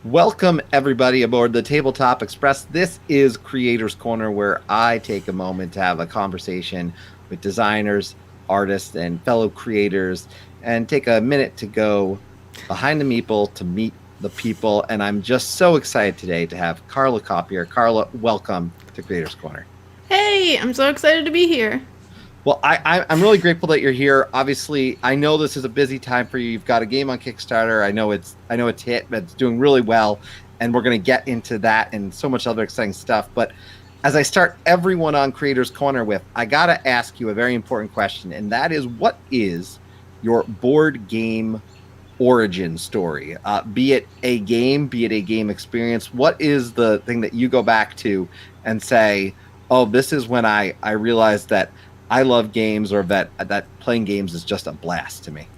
Welcome, everybody, aboard the Tabletop Express. This is Creators Corner, where I take a moment to have a conversation with designers, artists, and fellow creators, and take a minute to go behind the meeple to meet the people. And I'm just so excited today to have Carla Kopp here. Carla, welcome to Creators Corner. Hey, I'm so excited to be here. Well, I'm really grateful that you're here. Obviously, I know this is a busy time for you. You've got a game on Kickstarter. I know it's hit, but it's doing really well, and we're going to get into that and so much other exciting stuff. But as I start everyone on Creators Corner with, I got to ask you a very important question, and that is, what is your board game origin story? Be it a game experience. What is the thing that you go back to and say, oh, this is when I realized that I love games, or that playing games is just a blast to me?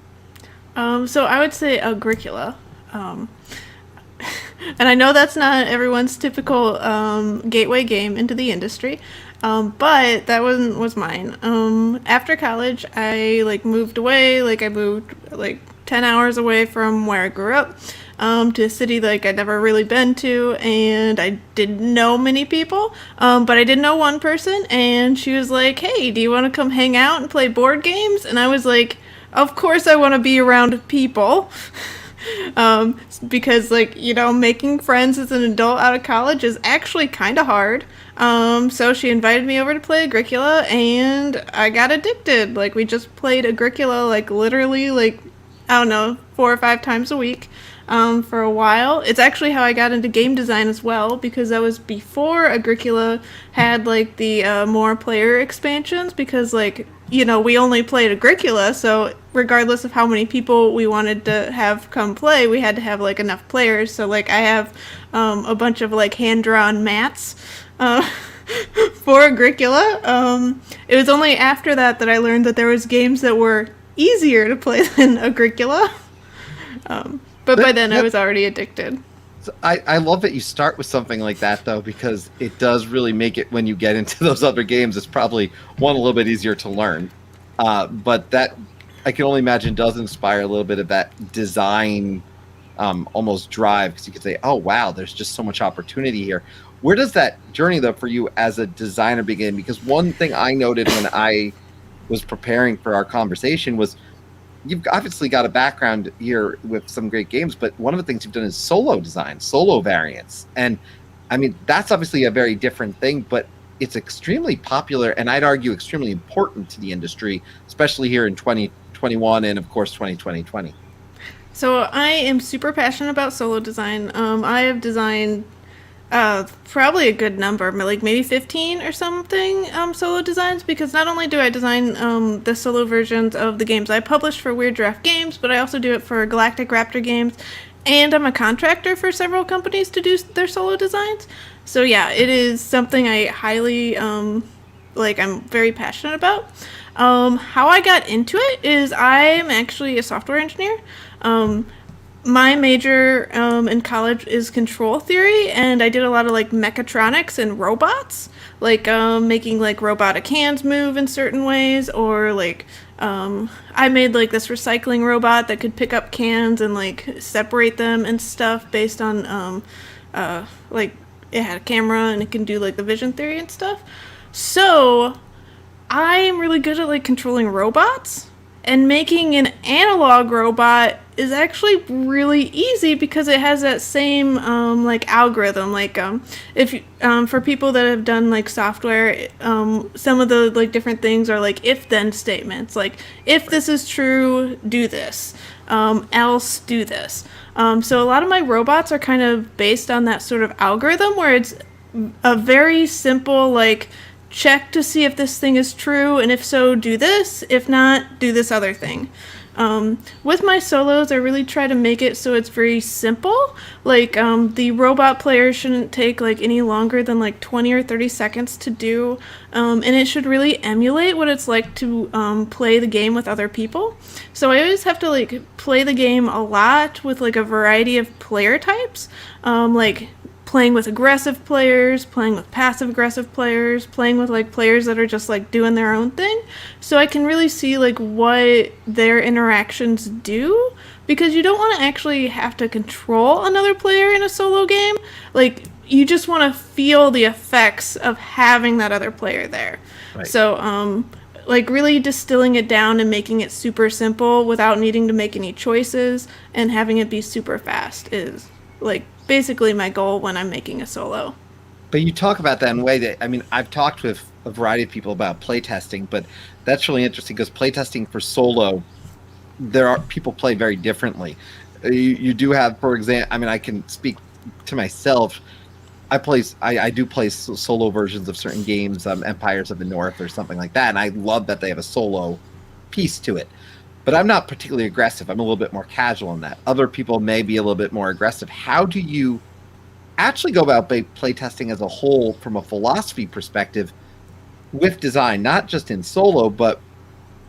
So I would say Agricola. And I know that's not everyone's typical gateway game into the industry, but that was mine. After college, I moved away. I moved 10 hours away from where I grew up, to a city I'd never really been to, and I didn't know many people, but I did know one person, and she was like, hey, do you want to come hang out and play board games? And I was like, of course I want to be around people. Because making friends as an adult out of college is actually kind of hard. So she invited me over to play Agricola, and I got addicted. We just played Agricola literally I don't know, 4 or 5 times a week. For a while. It's actually how I got into game design as well, because that was before Agricola had the more player expansions, because we only played Agricola, so regardless of how many people we wanted to have come play, we had to have enough players. So I have a bunch of hand-drawn mats for Agricola. It was only after that I learned that there was games that were easier to play than Agricola. But by then I was already addicted. I love that you start with something like that, though, because it does really make it, when you get into those other games, it's probably a little bit easier to learn. But that, I can only imagine, does inspire a little bit of that design almost drive, because you could say, oh, wow, there's just so much opportunity here. Where does that journey, though, for you as a designer begin? Because one thing I noted when I was preparing for our conversation was, you've obviously got a background here with some great games, but one of the things you've done is solo design, solo variants. And I mean, that's obviously a very different thing, but it's extremely popular, and I'd argue extremely important to the industry, especially here in 2021 and of course 2020. So I am super passionate about solo design. I have designed probably a good number, maybe 15 or something, solo designs, because not only do I design the solo versions of the games I publish for Weird Giraffe Games, but I also do it for Galactic Raptor Games, and I'm a contractor for several companies to do their solo designs. So yeah, it is something I highly, I'm very passionate about. How I got into it is I'm actually a software engineer. My major in college is control theory, and I did a lot of mechatronics and robots, making robotic hands move in certain ways, or I made this recycling robot that could pick up cans and separate them and stuff based on it had a camera and it can do the vision theory and stuff. So I am really good at controlling robots. And making an analog robot is actually really easy, because it has that same algorithm. If for people that have done software, some of the different things are if-then statements. If this is true, do this. Else do this. So a lot of my robots are kind of based on that sort of algorithm, where it's a very simple check to see if this thing is true, and if so, do this. If not, do this other thing. With my solos, I really try to make it so it's very simple. The robot player shouldn't take any longer than 20 or 30 seconds to do, and it should really emulate what it's like to play the game with other people. So I always have to play the game a lot with a variety of player types, playing with aggressive players, playing with passive-aggressive players, playing with players that are just doing their own thing, so I can really see what their interactions do because you don't want to actually have to control another player in a solo game. Like, you just want to feel the effects of having that other player there. Right. So, like, really distilling it down and making it super simple without needing to make any choices and having it be super fast is, like, basically my goal when I'm making a solo. But you talk about that in a way that, I mean, I've talked with a variety of people about playtesting, but that's really interesting because playtesting for solo, people play very differently. You do have, for example, I mean, I can speak to myself. I do play solo versions of certain games, Empires of the North or something like that, and I love that they have a solo piece to it. But I'm not particularly aggressive. I'm a little bit more casual in that. Other people may be a little bit more aggressive. How do you actually go about playtesting as a whole from a philosophy perspective with design, not just in solo, but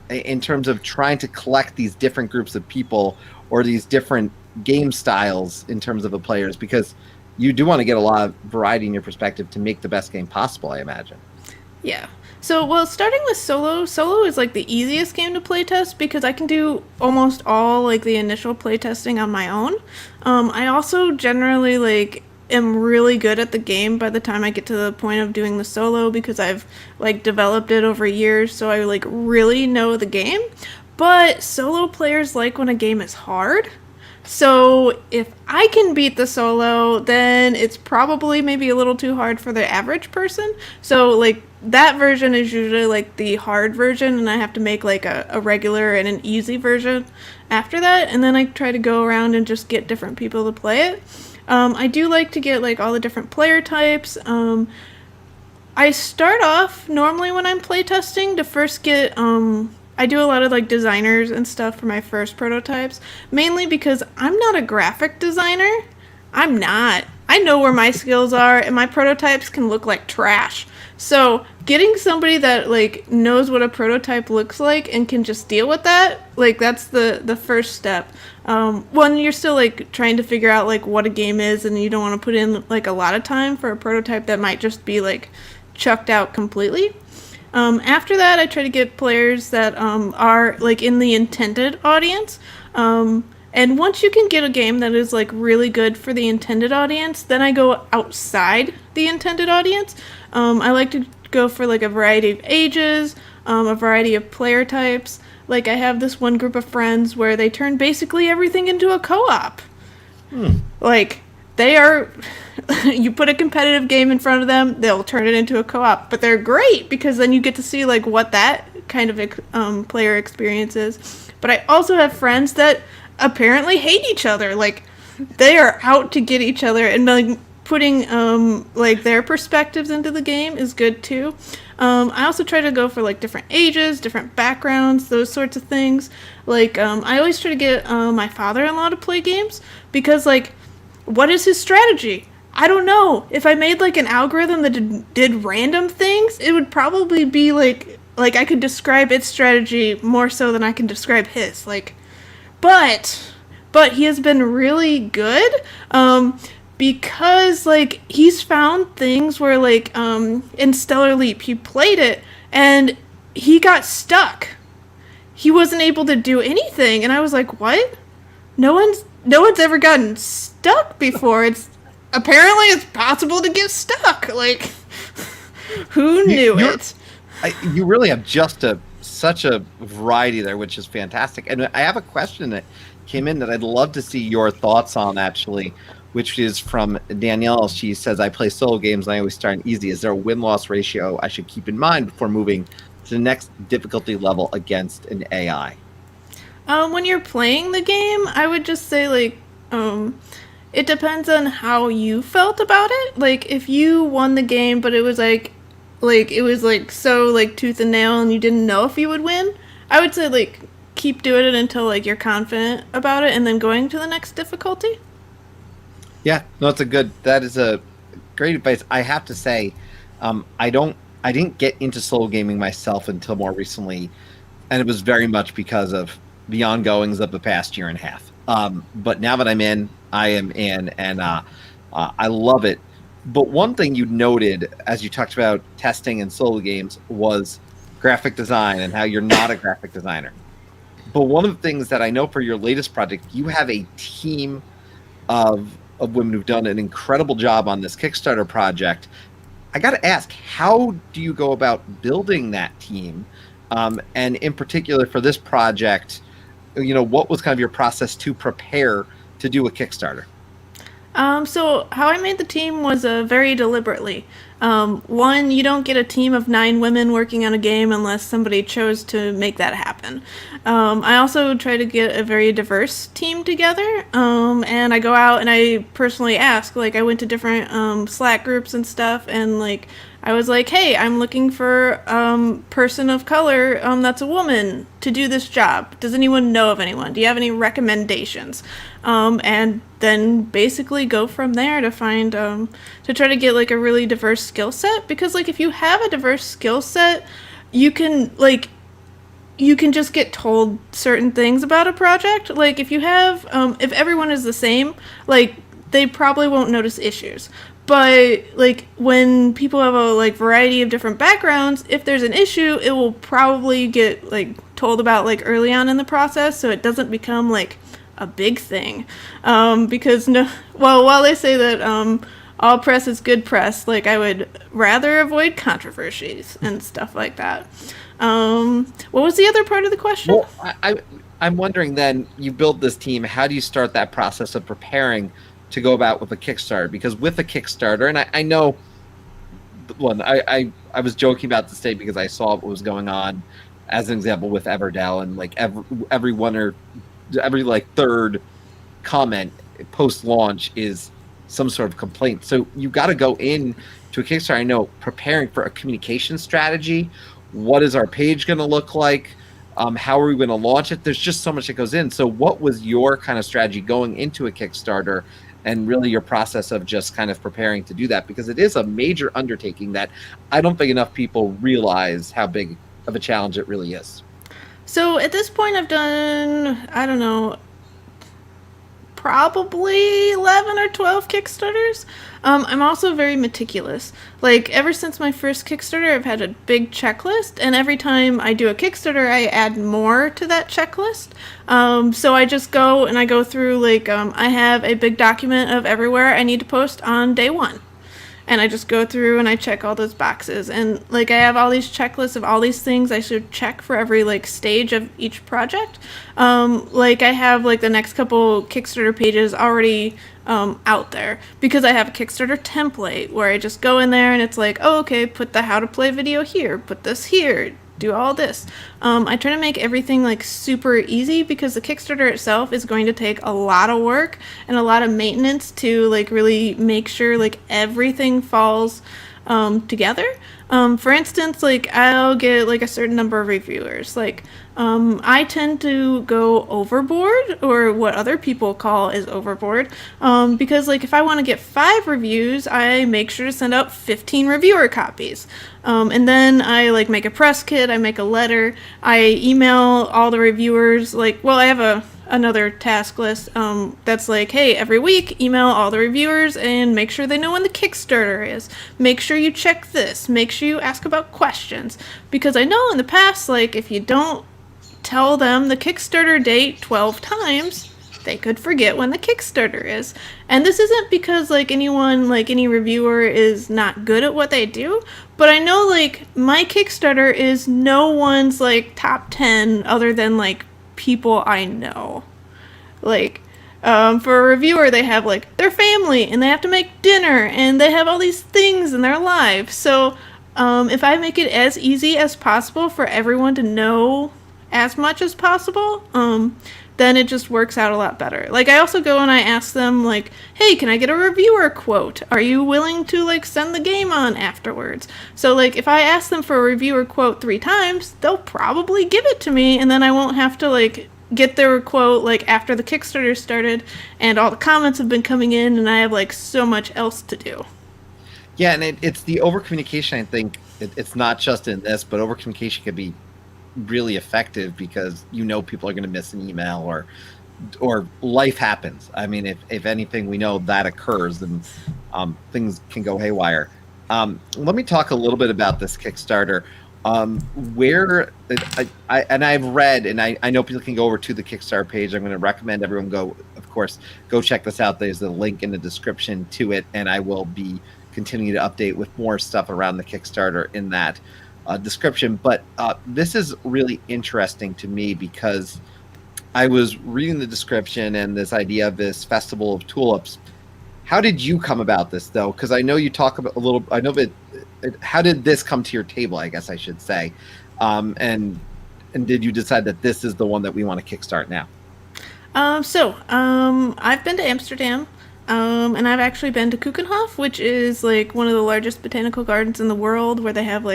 in terms of trying to collect these different groups of people or these different game styles in terms of the players? Because you do want to get a lot of variety in your perspective to make the best game possible, I imagine. Yeah. So, well, starting with solo is like the easiest game to playtest because I can do almost all like the initial playtesting on my own. I also generally like am really good at the game by the time I get to the point of doing the solo because I've like developed it over years, so I like really know the game. But solo players like when a game is hard. So if I can beat the solo, then it's probably maybe a little too hard for the average person. So like that version is usually like the hard version, and I have to make like a regular and an easy version after that. And then I try to go around and just get different people to play it. I do like to get like all the different player types. I start off normally when I'm playtesting to first get I do a lot of like designers and stuff for my first prototypes, mainly because I'm not a graphic designer. I'm not. I know where my skills are, and my prototypes can look like trash. So getting somebody that like knows what a prototype looks like and can just deal with that, like that's the first step. One, you're still like trying to figure out like what a game is, and you don't want to put in like a lot of time for a prototype that might just be like chucked out completely. After that, I try to get players that are like in the intended audience. And once you can get a game that is like really good for the intended audience, then I go outside the intended audience. I like to go for like a variety of ages, a variety of player types. Like I have this one group of friends where they turn basically everything into a co-op. Like they are, you put a competitive game in front of them, they'll turn it into a co-op. But they're great because then you get to see like what that kind of player experience is. But I also have friends that apparently hate each other. Like they are out to get each other, and like putting like their perspectives into the game is good too. I also try to go for like different ages, different backgrounds, those sorts of things. Like I always try to get my father-in-law to play games because like, what is his strategy? I don't know. If I made like an algorithm that did random things, it would probably be like I could describe its strategy more so than I can describe his. Like, but he has been really good because like he's found things where like in Stellar Leap he played it and he got stuck. He wasn't able to do anything, and I was like, what? No one's ever gotten stuck before. Apparently it's possible to get stuck. Like, who knew it? You really have just such a variety there, which is fantastic. And I have a question that came in that I'd love to see your thoughts on, actually, which is from Danielle. She says, I play solo games and I always start easy. Is there a win-loss ratio I should keep in mind before moving to the next difficulty level against an AI? When you're playing the game, I would just say, like, it depends on how you felt about it. Like, if you won the game, but it was it was like so like tooth and nail and you didn't know if you would win, I would say like keep doing it until like you're confident about it and then going to the next difficulty. Yeah, no, that is a great advice. I have to say, I didn't get into solo gaming myself until more recently, and it was very much because of the ongoings of the past year and a half. But now that I am in, and I love it. But one thing you noted as you talked about testing and solo games was graphic design and how you're not a graphic designer. But one of the things that I know for your latest project, you have a team of women who've done an incredible job on this Kickstarter project. I got to ask, how do you go about building that team? And in particular for this project, what was kind of your process to prepare to do a Kickstarter? So how I made the team was very deliberately. One, you don't get a team of 9 women working on a game unless somebody chose to make that happen. I also try to get a very diverse team together, and I go out and I personally ask. Like, I went to different Slack groups and stuff, and like I was like, "Hey, I'm looking for person of color that's a woman to do this job. Does anyone know of anyone? Do you have any recommendations?" And then basically go from there to find to try to get like a really diverse skill set, because like if you have a diverse skill set, you can just get told certain things about a project. Like if you have if everyone is the same, like they probably won't notice issues. But like when people have a like variety of different backgrounds, if there's an issue, it will probably get like told about like early on in the process, so it doesn't become like a big thing. Because no, well, while they say that all press is good press, like I would rather avoid controversies and stuff like that. What was the other part of the question? Well, I'm wondering then, you build this team, how do you start that process of preparing to go about with a Kickstarter? Because with a Kickstarter, and I know, one, I was joking about this day because I saw what was going on as an example with Everdell, and like every like third comment post launch is some sort of complaint. So you got to go in to a Kickstarter, I know, preparing for a communication strategy. What is our page going to look like? How are we going to launch it? There's just so much that goes in. So what was your kind of strategy going into a Kickstarter, and really your process of just kind of preparing to do that? Because it is a major undertaking that I don't think enough people realize how big of a challenge it really is. So at this point, I've done, I don't know, probably 11 or 12 Kickstarters. I'm also very meticulous. Like, ever since my first Kickstarter, I've had a big checklist, and every time I do a Kickstarter, I add more to that checklist. So I just go and I go through, like, I have a big document of everywhere I need to post on day one. And I just go through and I check all those boxes. And like I have all these checklists of all these things I should check for every like stage of each project. Like I have like the next couple Kickstarter pages already out there, because I have a Kickstarter template where I just go in there and it's like, oh, okay, put the how to play video here, put this here, do all this. I try to make everything like super easy, because the Kickstarter itself is going to take a lot of work and a lot of maintenance to like really make sure like everything falls together. For instance, like I'll get like a certain number of reviewers. Like I tend to go overboard, or what other people call is overboard, because like if I want to get 5 reviews, I make sure to send out 15 reviewer copies. And then I like make a press kit, I make a letter, I email all the reviewers. Like, well, I have another task list that's like, hey, every week email all the reviewers and make sure they know when the Kickstarter is. Make sure you check this. Make sure you ask about questions, because I know in the past, like if you don't tell them the Kickstarter date 12 times, they could forget when the Kickstarter is. And this isn't because like anyone, like any reviewer is not good at what they do, but I know like my Kickstarter is no one's like top 10 other than like people I know. Like for a reviewer, they have like their family and they have to make dinner and they have all these things in their life. So if I make it as easy as possible for everyone to know as much as possible, then it just works out a lot better. Like I also go and I ask them like, hey, can I get a reviewer quote? Are you willing to like send the game on afterwards? So like if I ask them for a reviewer quote 3 times, they'll probably give it to me, and then I won't have to like get their quote like after the Kickstarter started and all the comments have been coming in and I have like so much else to do. Yeah, and it's the over communication. I think it's not just in this, but over communication can be really effective, because people are going to miss an email, or life happens. I mean, if anything, we know that occurs, and things can go haywire. Let me talk a little bit about this Kickstarter. Where and I've read, and I know people can go over to the Kickstarter page. I'm going to recommend everyone go, of course, go check this out. There's a link in the description to it, and I will be continuing to update with more stuff around the Kickstarter in that description. But this is really interesting to me because I was reading the description and this idea of this festival of tulips. How did you come about this, though? Because I know you talk about a little. I know that. How did this come to your table? I guess I should say, and did you decide that this is the one that we want to kickstart now? I've been to Amsterdam, and I've actually been to Keukenhof, which is like one of the largest botanical gardens in the world, where they have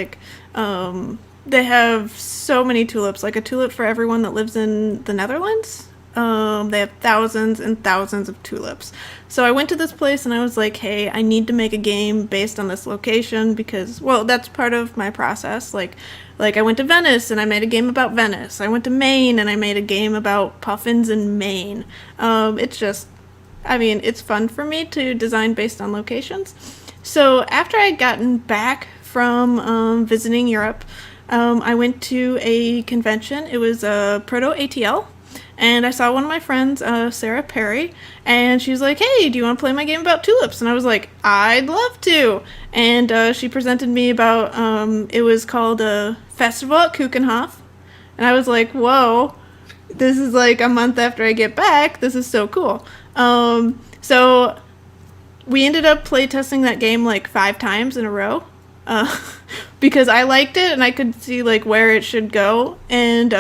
so many tulips, like a tulip for everyone that lives in the Netherlands. They have thousands and thousands of tulips. So I went to this place and I was like, hey, I need to make a game based on this location because, well, that's part of my process. Like I went to Venice and I made a game about Venice. I went to Maine and I made a game about puffins in Maine. It's fun for me to design based on locations. So after I'd gotten back from visiting Europe, I went to a convention. It was a Proto ATL. And I saw one of my friends, Sarah Perry, and she was like, hey, do you want to play my game about tulips? And I was like, I'd love to. And she presented me about, it was called a Festival at Keukenhof. And I was like, whoa, this is like a month after I get back. This is so cool. So we ended up playtesting that game like 5 times in a row. Because I liked it and I could see like where it should go, and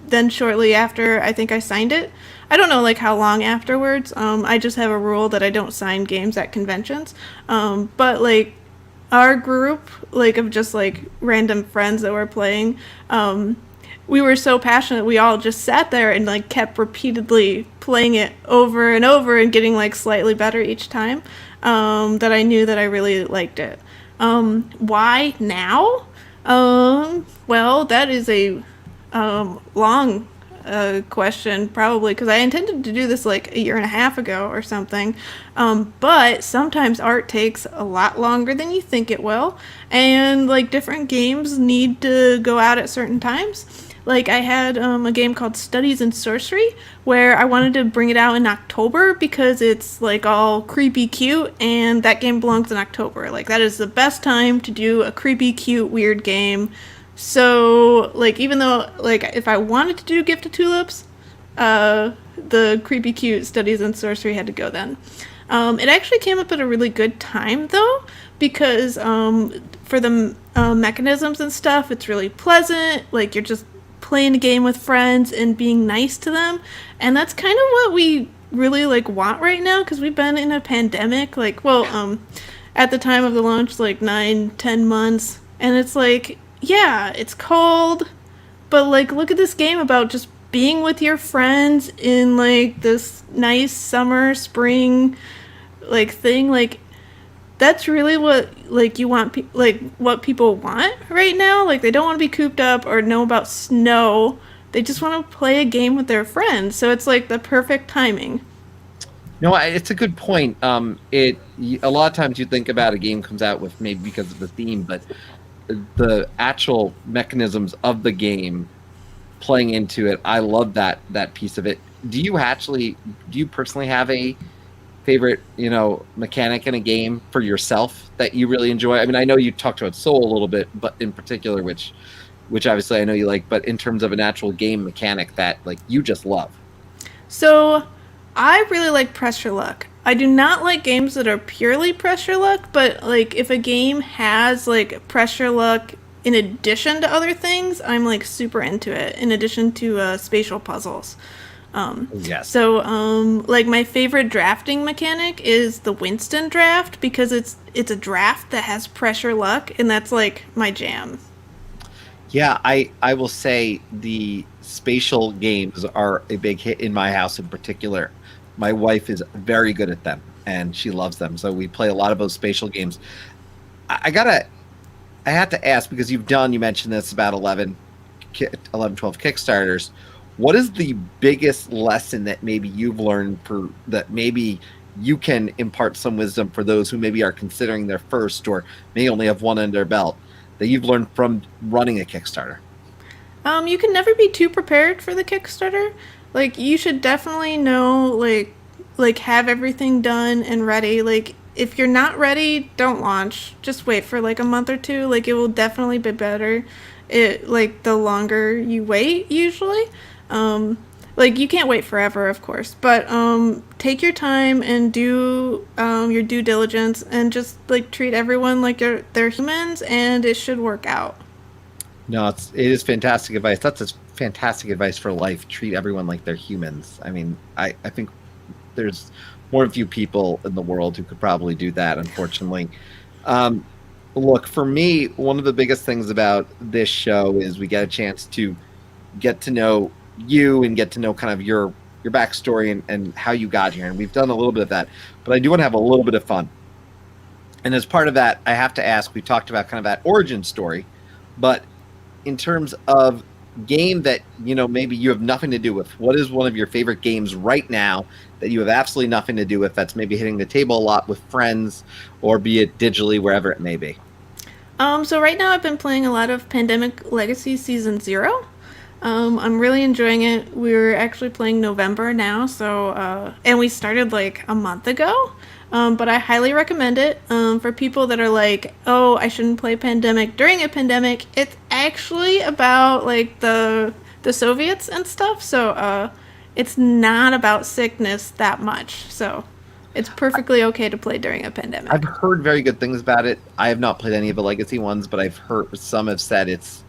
then shortly after I think I signed it. I don't know like how long afterwards. I just have a rule that I don't sign games at conventions. But like our group like of just like random friends that were playing, we were so passionate we all just sat there and like kept repeatedly playing it over and over and getting like slightly better each time, that I knew that I really liked it. Why now? Well, that is a long question, probably, because I intended to do this like a year and a half ago or something. But sometimes art takes a lot longer than you think it will, and like different games need to go out at certain times. Like I had a game called Studies in Sorcery where I wanted to bring it out in October because it's like all creepy cute, and that game belongs in October. Like that is the best time to do a creepy cute weird game. So like even though like if I wanted to do Gift of Tulips, the creepy cute Studies in Sorcery had to go then. It actually came up at a really good time though, because for the mechanisms and stuff, it's really pleasant. Like you're just playing a game with friends and being nice to them, and that's kind of what we really like want right now, because we've been in a pandemic like, well, at the time of the launch like 9-10 months, and it's like, yeah, it's cold, but like look at this game about just being with your friends in like this nice summer spring like thing. Like that's really what like you want like what people want right now. Like they don't want to be cooped up or know about snow. They just want to play a game with their friends. So it's like the perfect timing. No, it's a good point. A lot of times you think about a game comes out with maybe because of the theme, but the actual mechanisms of the game playing into it, I love that piece of it. Do you personally have a favorite, mechanic in a game for yourself that you really enjoy? I mean, I know you talked about Soul a little bit, but in particular, which obviously I know you like, but in terms of an actual game mechanic that like you just love. So I really like pressure luck. I do not like games that are purely pressure luck, but like if a game has like pressure luck in addition to other things, I'm like super into it, in addition to spatial puzzles. Yes. So, like my favorite drafting mechanic is the Winston draft, because it's a draft that has pressure luck, and that's like my jam. Yeah, I will say the spatial games are a big hit in my house in particular. My wife is very good at them, and she loves them. So we play a lot of those spatial games. I have to ask, because you mentioned this about 11, 12 Kickstarters. What is the biggest lesson that maybe you've learned that maybe you can impart some wisdom for those who maybe are considering their first or may only have one under their belt, that you've learned from running a Kickstarter? You can never be too prepared for the Kickstarter. Like you should definitely know like have everything done and ready. Like if you're not ready, don't launch. Just wait for like a month or two. Like it will definitely be better. It like the longer you wait usually. Um like you can't wait forever, of course, but take your time and do your due diligence and just like treat everyone like they're humans and it should work out. No, it is fantastic advice. That's just fantastic advice for life. Treat everyone like they're humans. I mean, I think there's more few people in the world who could probably do that, unfortunately. Um, Look, for me, one of the biggest things about this show is we get a chance to get to know you and get to know kind of your backstory and how you got here. And we've done a little bit of that, but I do want to have a little bit of fun. And as part of that, I have to ask, we talked about kind of that origin story, but in terms of game that, maybe you have nothing to do with, what is one of your favorite games right now that you have absolutely nothing to do with, that's maybe hitting the table a lot with friends, or be it digitally, wherever it may be? So right now I've been playing a lot of Pandemic Legacy Season 0. I'm really enjoying it. We're actually playing November now, so and we started like a month ago. But I highly recommend it for people that are like, oh, I shouldn't play Pandemic during a pandemic. It's actually about like the Soviets and stuff, so it's not about sickness that much. So it's perfectly okay to play during a I've pandemic. heard very good things about it. I have not played any of the legacy ones, but I've heard some have said it's.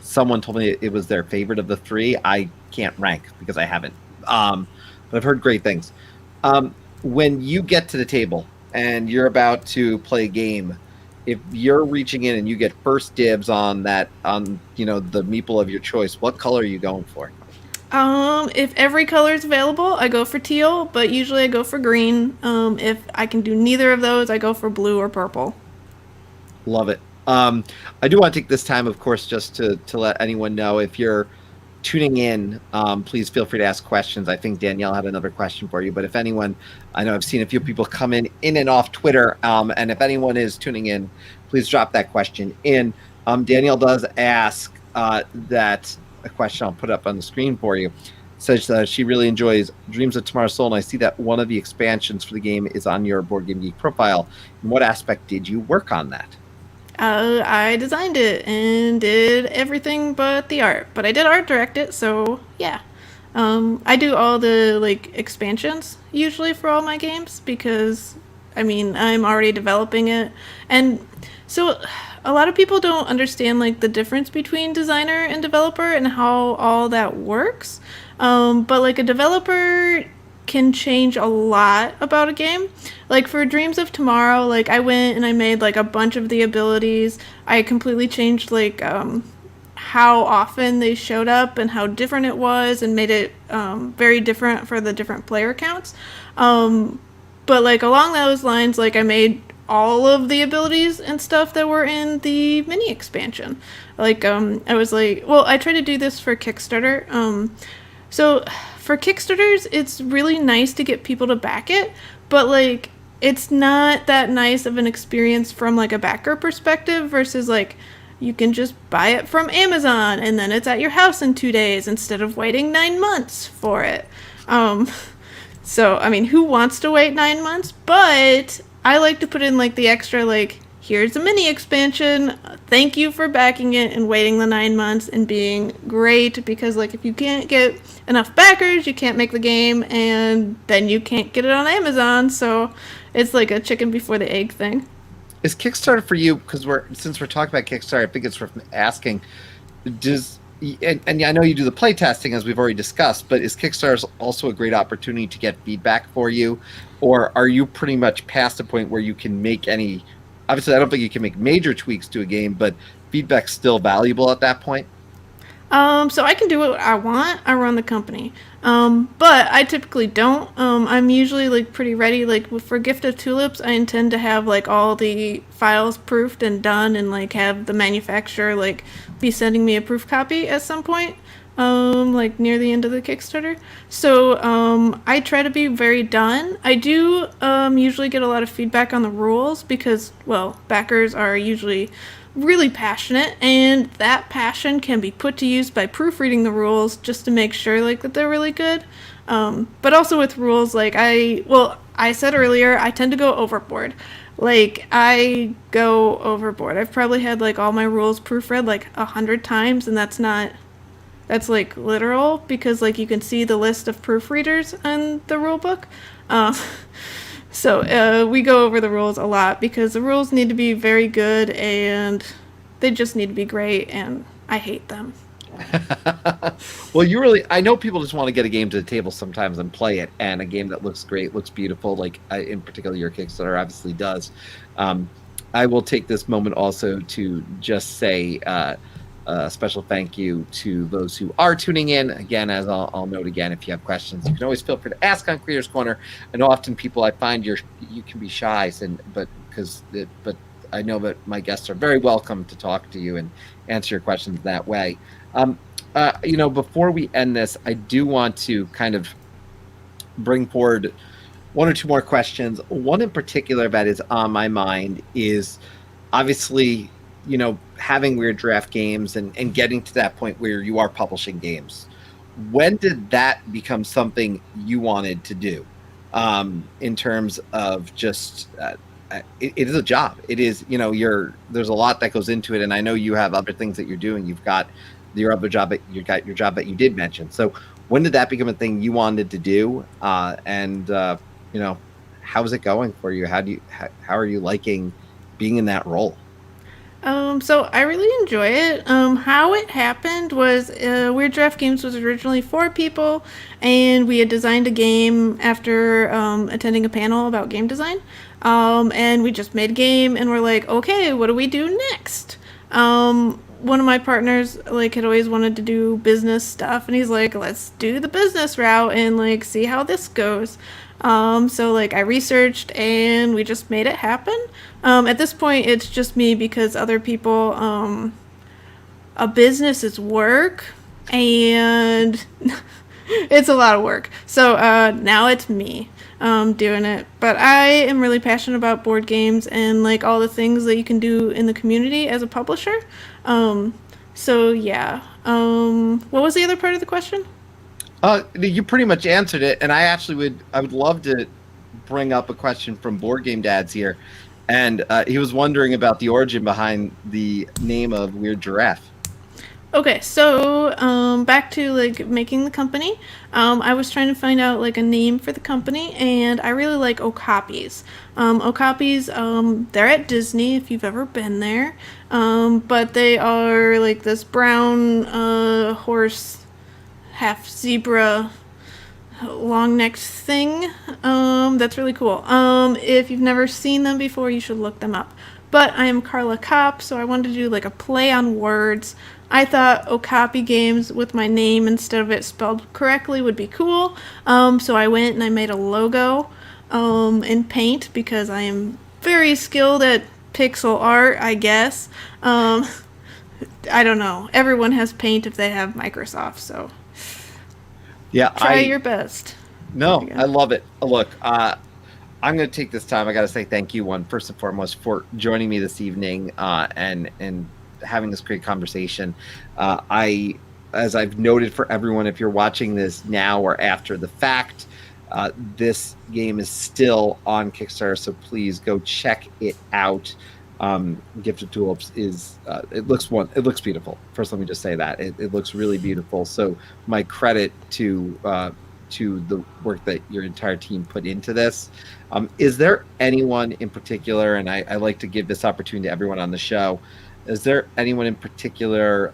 Someone told me it was their favorite of the three. I can't rank because I haven't, but I've heard great things. When you get to the table and you're about to play a game, if you're reaching in and you get first dibs on that, on the meeple of your choice, what color are you going for? If every color is available, I go for teal, but usually I go for green. If I can do neither of those, I go for blue or purple. Love it. I do want to take this time, of course, just to let anyone know, if you're tuning in, please feel free to ask questions. I think Danielle had another question for you, but if anyone, I know I've seen a few people come in and off Twitter, and if anyone is tuning in, please drop that question in. Danielle does ask that a question I'll put up on the screen for you. Says she really enjoys Dreams of Tomorrow's Soul, and I see that one of the expansions for the game is on your Board Game Geek profile. In what aspect did you work on that? I designed it and did everything but the art, but I did art direct it, so yeah. I do all the like expansions usually for all my games because I mean I'm already developing it, and so a lot of people don't understand like the difference between designer and developer and how all that works. But like a developer can change a lot about a game. Like for Dreams of Tomorrow, like I went and I made like a bunch of the abilities. I completely changed like how often they showed up and how different it was and made it very different for the different player counts. But like along those lines, like I made all of the abilities and stuff that were in the mini expansion. Like I was like, well, I try to do this for Kickstarter. So for Kickstarters, it's really nice to get people to back it, but like it's not that nice of an experience from like a backer perspective versus like you can just buy it from Amazon and then it's at your house in 2 days instead of waiting 9 months for it. Um, so I mean, who wants to wait 9 months? But I like to put in like the extra like here's a mini expansion. Thank you for backing it and waiting the 9 months and being great because like if you can't get enough backers, you can't make the game and then you can't get it on Amazon. So it's like a chicken before the egg thing. Is Kickstarter for you? Because since we're talking about Kickstarter, I think it's worth asking. Does and I know you do the play testing as we've already discussed, but is Kickstarter also a great opportunity to get feedback for you, or are you pretty much past the point where you can make any? Obviously, I don't think you can make major tweaks to a game, but feedback's still valuable at that point. So I can do what I want. I run the company. But I typically don't. I'm usually like pretty ready. Like for Gift of Tulips, I intend to have like all the files proofed and done, and like have the manufacturer like be sending me a proof copy at some point. Like near the end of the Kickstarter. So I try to be very done. I do usually get a lot of feedback on the rules because well, backers are usually really passionate, and that passion can be put to use by proofreading the rules just to make sure like that they're really good. But also with rules, like I said earlier, I tend to go overboard. Like I go overboard. I've probably had like all my rules proofread like 100 times, and that's like literal because like you can see the list of proofreaders in the rule book. Uh, so we go over the rules a lot because the rules need to be very good and they just need to be great, and I hate them. Well, you really, I know people just want to get a game to the table sometimes and play it, and a game that looks great, looks beautiful, like in particular your Kickstarter obviously does. Um, I will take this moment also to just say a special thank you to those who are tuning in. Again, as I'll note again, if you have questions, you can always feel free to ask on Creators Corner. I know often people, I find you can be shy, but I know that my guests are very welcome to talk to you and answer your questions that way. Before we end this, I do want to kind of bring forward one or two more questions. One in particular that is on my mind is obviously, having Weird Giraffe games and getting to that point where you are publishing games. When did that become something you wanted to do? In terms of just, it is a job. It is, there's a lot that goes into it. And I know you have other things that you're doing. You've got your other job, you got your job that you did mention. So when did that become a thing you wanted to do? How's it going for you? How are you liking being in that role? So I really enjoy it. How it happened was Weird Giraffe Games was originally 4 people, and we had designed a game after attending a panel about game design. And we just made a game, and we're like, okay, what do we do next? One of my partners like had always wanted to do business stuff, and he's like, let's do the business route and like see how this goes. So like I researched and we just made it happen. At this point, it's just me because other people, a business is work and it's a lot of work. So now it's me doing it. But I am really passionate about board games and like all the things that you can do in the community as a publisher. So yeah. What was the other part of the question? You pretty much answered it, and I would love to bring up a question from Board Game Dads here, and he was wondering about the origin behind the name of Weird Giraffe. Okay, so back to like making the company. I was trying to find out like a name for the company, and I really like Okapis. Okapis, they're at Disney if you've ever been there, but they are like this brown horse, half zebra, long-necked thing. That's really cool. If you've never seen them before, you should look them up. But I am Carla Kopp, so I wanted to do like a play on words. I thought Okapi Games with my name instead of it spelled correctly would be cool. So I went and I made a logo in Paint because I am very skilled at pixel art, I guess. I don't know. Everyone has Paint if they have Microsoft, so Yeah, try your best. No, I love it. Look, I'm going to take this time. I got to say thank you, first and foremost, for joining me this evening and having this great conversation. As I've noted for everyone, if you're watching this now or after the fact, this game is still on Kickstarter, so please go check it out. Gift of Tulips is it looks beautiful. First, let me just say that it looks really beautiful. So my credit to the work that your entire team put into this. Is there anyone in particular, and I like to give this opportunity to everyone on the show, is there anyone in particular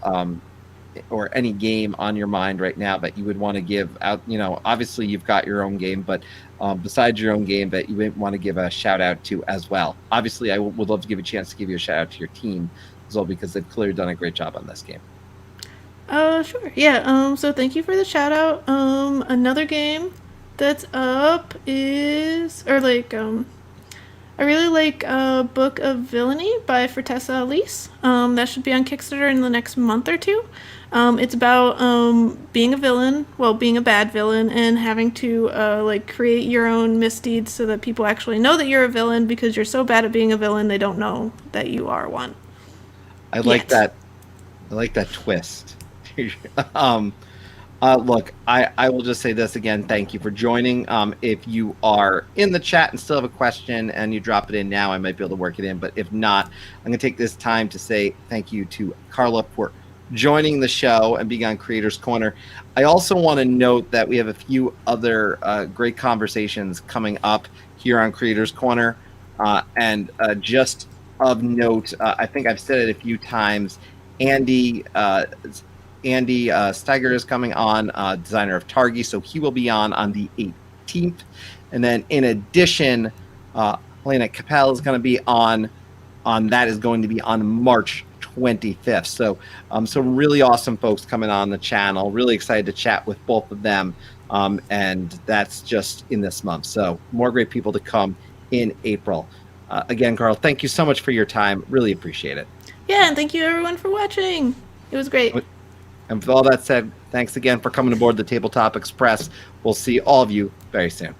or any game on your mind right now that you would want to give out? Obviously you've got your own game, but besides your own game that you would want to give a shout out to as well. Obviously I would love to give a chance to give you a shout out to your team as well, because they've clearly done a great job on this game. Sure. Yeah, so thank you for the shout out. Another game that's up is, I really like Book of Villainy by Fertessa Elise. That should be on Kickstarter in the next month or two. It's about being a villain, being a bad villain, and having to create your own misdeeds so that people actually know that you're a villain, because you're so bad at being a villain they don't know that you are one. I like Yet. that. I like that twist. um, look, I will just say this again. Thank you for joining. If you are in the chat and still have a question and you drop it in now, I might be able to work it in. But if not, I'm going to take this time to say thank you to Carla for joining the show and being on Creators Corner. I also want to note that we have a few other great conversations coming up here on Creators Corner. And just of note, I think I've said it a few times. Andy Steiger is coming on, designer of Targi, so he will be on the 18th. And then in addition, Helena Capel is going to be on that is going to be on March 25th. So some really awesome folks coming on the channel. Really excited to chat with both of them. And that's just in this month. So more great people to come in April. Again, Carl, thank you so much for your time. Really appreciate it. Yeah, and thank you everyone for watching. It was great. And with all that said, thanks again for coming aboard the Tabletop Express. We'll see all of you very soon.